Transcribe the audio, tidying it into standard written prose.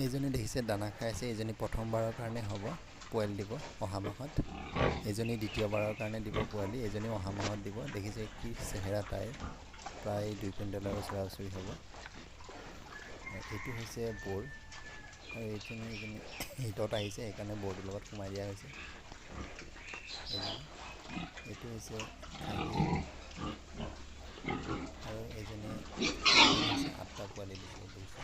এইজনী দেখিছে দানা খাই আছে। এইজনী প্ৰথমবাৰৰ কাৰণে হ'ব, পোৱালি দিব অহা মাহত। এইজনী দ্বিতীয়বাৰৰ কাৰণে দিব পোৱালি। এইজনী অহা মাহত দিব। দেখিছে কি চেহেৰা তাইৰ, প্ৰায় 2 কুইণ্টেলৰ ওচৰা ওচৰি হ'ব। এইটো হৈছে বৰ, আৰু এইজনী হিতত আহিছে, সেইকাৰণে বৰটোৰ লগত সোমাই দিয়া হৈছে। এইটো হৈছে খাহী, আৰু এইজনী হৈছে 8টা পোৱালি দিছে। দেখিছে